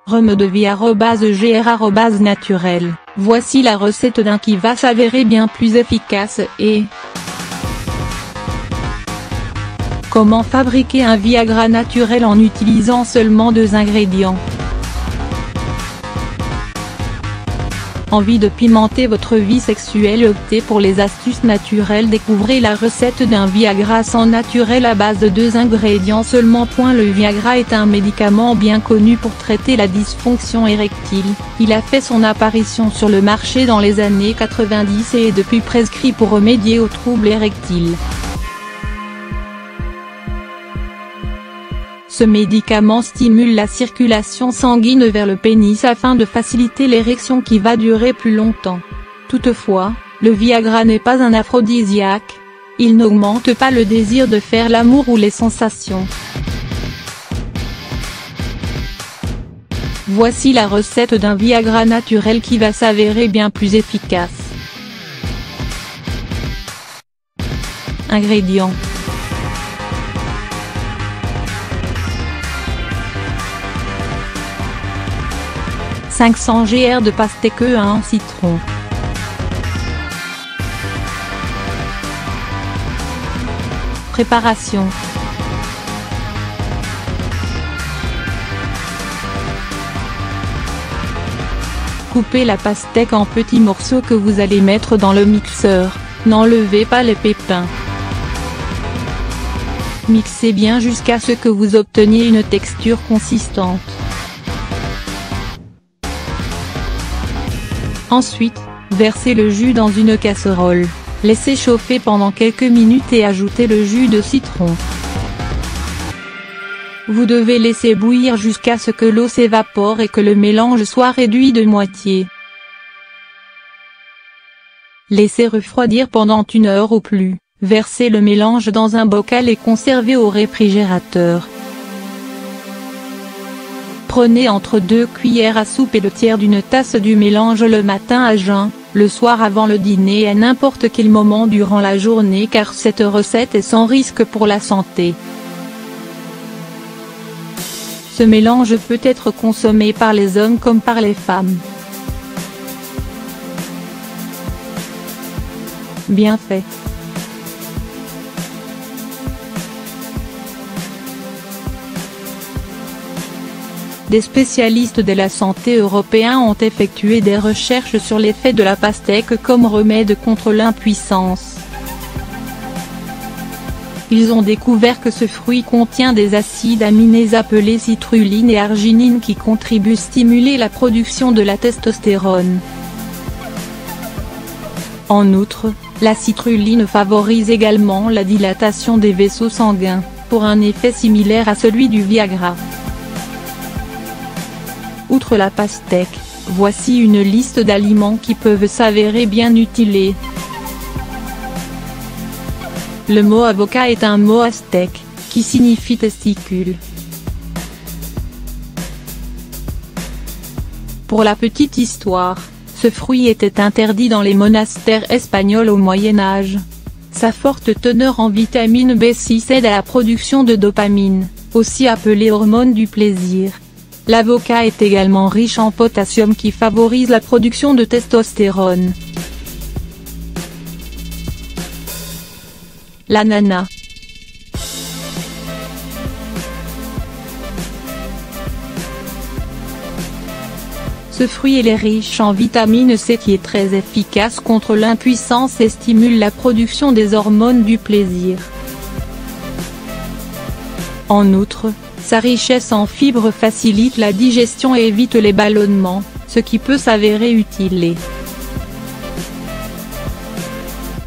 remedevie@gr@naturel. Voici la recette d'un qui va s'avérer bien plus efficace et… Comment fabriquer un Viagra naturel en utilisant seulement 2 ingrédients? Envie de pimenter votre vie sexuelle? Optez pour les astuces naturelles. Découvrez la recette d'un Viagra sans naturel à base de 2 ingrédients seulement. Le Viagra est un médicament bien connu pour traiter la dysfonction érectile. Il a fait son apparition sur le marché dans les années 90 et est depuis prescrit pour remédier aux troubles érectiles. Ce médicament stimule la circulation sanguine vers le pénis afin de faciliter l'érection qui va durer plus longtemps. Toutefois, le Viagra n'est pas un aphrodisiaque. Il n'augmente pas le désir de faire l'amour ou les sensations. Voici la recette d'un Viagra naturel qui va s'avérer bien plus efficace. Ingrédients. « 500 gr de pastèque, 1 citron. Préparation. Coupez la pastèque en petits morceaux que vous allez mettre dans le mixeur, n'enlevez pas les pépins. Mixez bien jusqu'à ce que vous obteniez une texture consistante. Ensuite, versez le jus dans une casserole, laissez chauffer pendant quelques minutes et ajoutez le jus de citron. Vous devez laisser bouillir jusqu'à ce que l'eau s'évapore et que le mélange soit réduit de moitié. Laissez refroidir pendant 1 heure ou plus, versez le mélange dans un bocal et conservez au réfrigérateur. Prenez entre 2 cuillères à soupe et le tiers d'une tasse du mélange le matin à jeun, le soir avant le dîner et à n'importe quel moment durant la journée car cette recette est sans risque pour la santé. Ce mélange peut être consommé par les hommes comme par les femmes. Bien fait. Des spécialistes de la santé européens ont effectué des recherches sur l'effet de la pastèque comme remède contre l'impuissance. Ils ont découvert que ce fruit contient des acides aminés appelés citruline et arginine qui contribuent à stimuler la production de la testostérone. En outre, la citruline favorise également la dilatation des vaisseaux sanguins, pour un effet similaire à celui du Viagra. Outre la pastèque, voici une liste d'aliments qui peuvent s'avérer bien utiles. Le mot avocat est un mot aztèque, qui signifie testicule. Pour la petite histoire, ce fruit était interdit dans les monastères espagnols au Moyen Âge. Sa forte teneur en vitamine B6 aide à la production de dopamine, aussi appelée hormone du plaisir. L'avocat est également riche en potassium qui favorise la production de testostérone. L'ananas. Ce fruit est riche en vitamine C qui est très efficace contre l'impuissance et stimule la production des hormones du plaisir. En outre, sa richesse en fibres facilite la digestion et évite les ballonnements, ce qui peut s'avérer utile.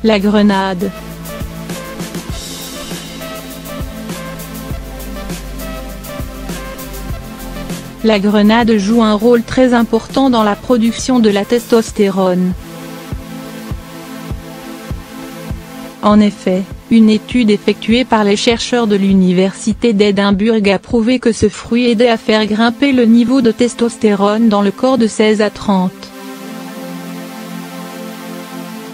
La grenade. La grenade joue un rôle très important dans la production de la testostérone. En effet, une étude effectuée par les chercheurs de l'université d'Édimbourg a prouvé que ce fruit aidait à faire grimper le niveau de testostérone dans le corps de 16 à 30.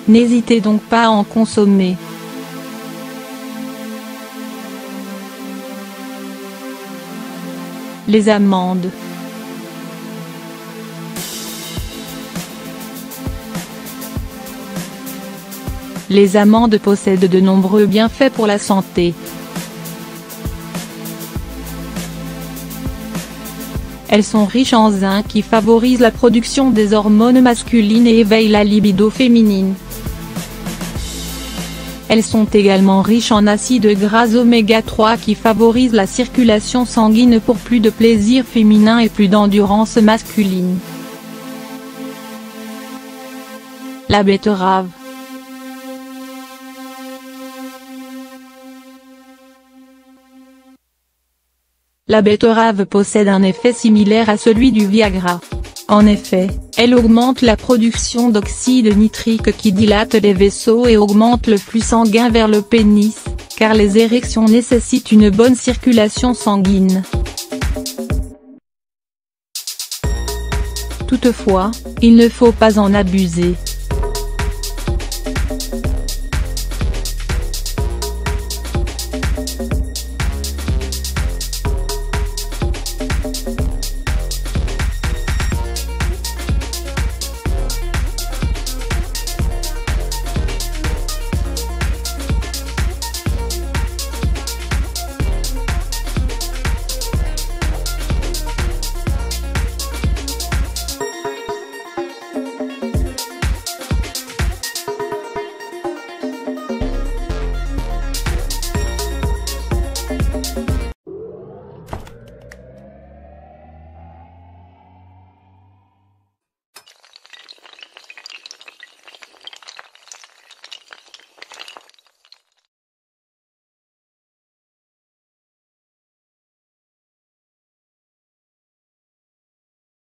N'hésitez donc pas à en consommer. Les amandes. Les amandes possèdent de nombreux bienfaits pour la santé. Elles sont riches en zinc qui favorise la production des hormones masculines et éveille la libido féminine. Elles sont également riches en acides gras oméga 3 qui favorisent la circulation sanguine pour plus de plaisir féminin et plus d'endurance masculine. La betterave. La betterave possède un effet similaire à celui du Viagra. En effet, elle augmente la production d'oxyde nitrique qui dilate les vaisseaux et augmente le flux sanguin vers le pénis, car les érections nécessitent une bonne circulation sanguine. Toutefois, il ne faut pas en abuser.